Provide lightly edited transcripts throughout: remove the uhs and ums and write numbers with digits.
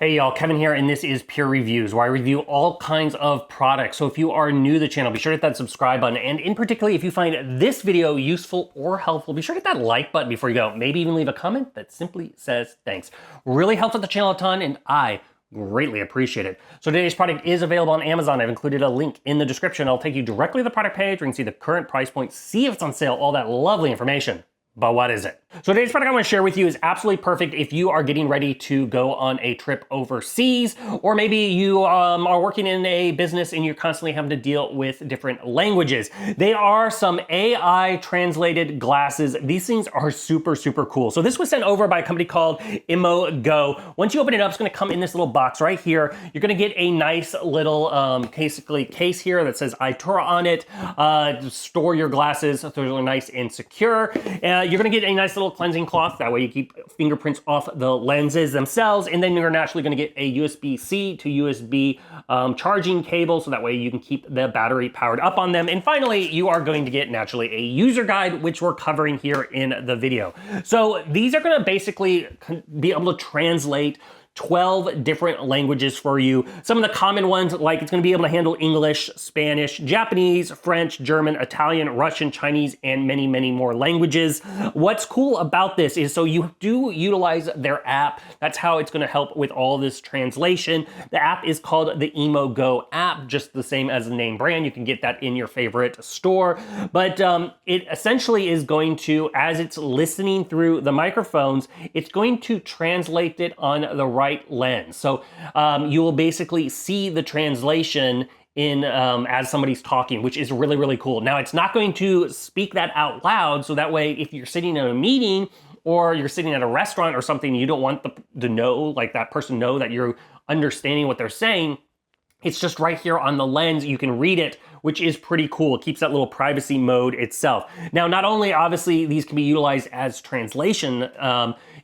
Hey y'all, Kevin here, and this is Peer Reviews, where I review all kinds of products. So if you are new to the channel, be sure to hit that subscribe button. And in particular, if you find this video useful or helpful, be sure to hit that like button before you go. Maybe even leave a comment that simply says thanks. Really helps out the channel a ton, and I greatly appreciate it. So today's product is available on Amazon. I've included a link in the description. I'll take you directly to the product page where you can see the current price point, see if it's on sale, all that lovely information. But what is it? So today's product I want to share with you is absolutely perfect if you are getting ready to go on a trip overseas, or maybe you are working in a business and you're constantly having to deal with different languages. They are some AI translated glasses. These things are super, super cool. So this was sent over by a company called inmo Go. Once you open it up, it's going to come in this little box right here. You're going to get a nice little basically case here that says iTour on it. Store your glasses so they're nice and secure. You're going to get a nice little cleansing cloth. That way you keep fingerprints off the lenses themselves. And then you're naturally going to get a USB-C to USB charging cable. So that way you can keep the battery powered up on them. And finally, you are going to get naturally a user guide, which we're covering here in the video. So these are going to basically be able to translate 12 different languages for you. Some of the common ones, like it's going to be able to handle English, Spanish, Japanese, French, German, Italian, Russian, Chinese, and many, many more languages. What's cool about this is so you do utilize their app. That's how it's going to help with all this translation. The app is called the inmo Go app, just the same as the name brand. You can get that in your favorite store. But it essentially is going to, as it's listening through the microphones, it's going to translate it on the right lens. So you will basically see the translation in as somebody's talking, which is really, really cool. Now, it's not going to speak that out loud, so that way if you're sitting in a meeting or you're sitting at a restaurant or something, you don't want to know, like that person know that you're understanding what they're saying. It's just right here on the lens. You can read it, which is pretty cool. It keeps that little privacy mode itself. Now, not only obviously these can be utilized as translation,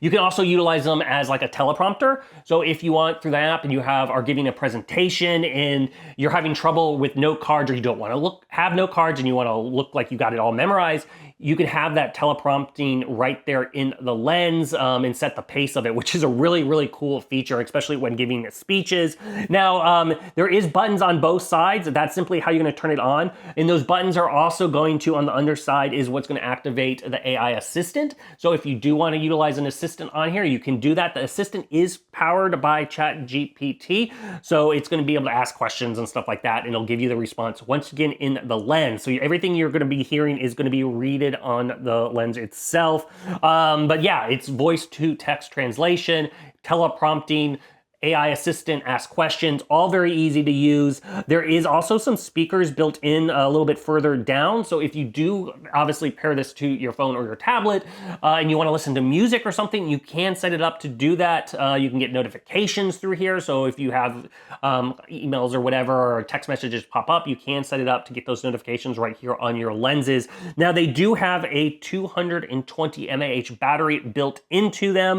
you can also utilize them as like a teleprompter. So if you want through the app and you are giving a presentation and you're having trouble with note cards, or you don't want to have note cards and you want to look like you got it all memorized, you can have that teleprompting right there in the lens and set the pace of it, which is a really, really cool feature, especially when giving speeches. Now, there is buttons on both sides. That's simply how you're going to turn it on. And those buttons are also going to, on the underside, is what's going to activate the AI assistant. So if you do want to utilize an assistant on here, you can do that. The assistant is powered by ChatGPT. So it's going to be able to ask questions and stuff like that, and it'll give you the response once again in the lens. So everything you're going to be hearing is going to be read on the lens itself. But yeah, it's voice to text translation, teleprompting, AI assistant, ask questions, all very easy to use. There is also some speakers built in a little bit further down. So if you do obviously pair this to your phone or your tablet and you want to listen to music or something, you can set it up to do that. You can get notifications through here. So if you have emails or whatever, or text messages pop up, you can set it up to get those notifications right here on your lenses. Now, they do have a 220 mAh battery built into them,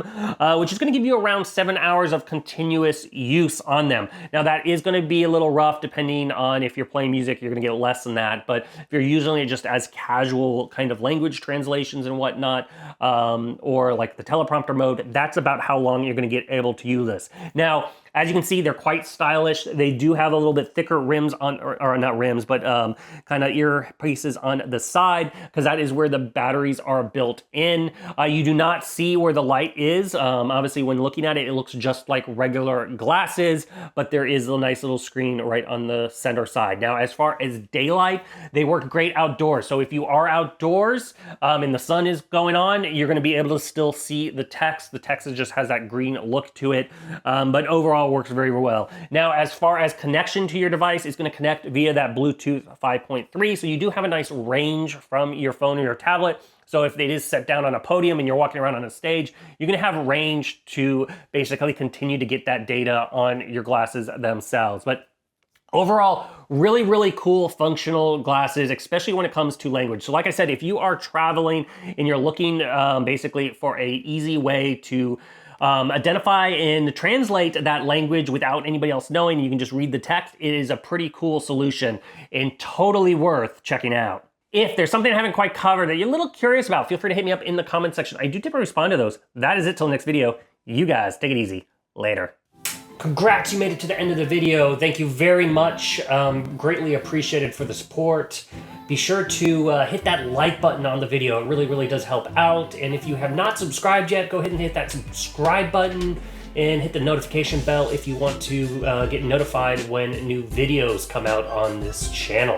which is going to give you around 7 hours of continuous use on them. Now, that is going to be a little rough depending on if you're playing music, you're going to get less than that. But if you're using it just as casual kind of language translations and whatnot, or like the teleprompter mode, that's about how long you're going to get able to use this. Now, as you can see, they're quite stylish. They do have a little bit thicker rims on, or not rims, but kind of earpieces on the side, because that is where the batteries are built in. You do not see where the light is. Obviously, when looking at it, it looks just like regular glasses, but there is a nice little screen right on the center side. Now, as far as daylight, they work great outdoors. So if you are outdoors and the sun is going on, you're going to be able to still see the text. The text just has that green look to it, but overall, works very well. Now, as far as connection to your device, it's going to connect via that Bluetooth 5.3. So you do have a nice range from your phone or your tablet. So if it is set down on a podium and you're walking around on a stage, you're going to have range to basically continue to get that data on your glasses themselves. But overall, really, really cool functional glasses, especially when it comes to language. So like I said, if you are traveling and you're looking basically for a easy way to identify and translate that language without anybody else knowing, you can just read the text, it is a pretty cool solution and totally worth checking out. If there's something I haven't quite covered that you're a little curious about, feel free to hit me up in the comment section. I do typically respond to those. That is it till the next video. You guys take it easy. Later. Congrats, you made it to the end of the video. Thank you very much. Greatly appreciated for the support. Be sure to hit that like button on the video. It really, really does help out. And if you have not subscribed yet, go ahead and hit that subscribe button and hit the notification bell if you want to get notified when new videos come out on this channel.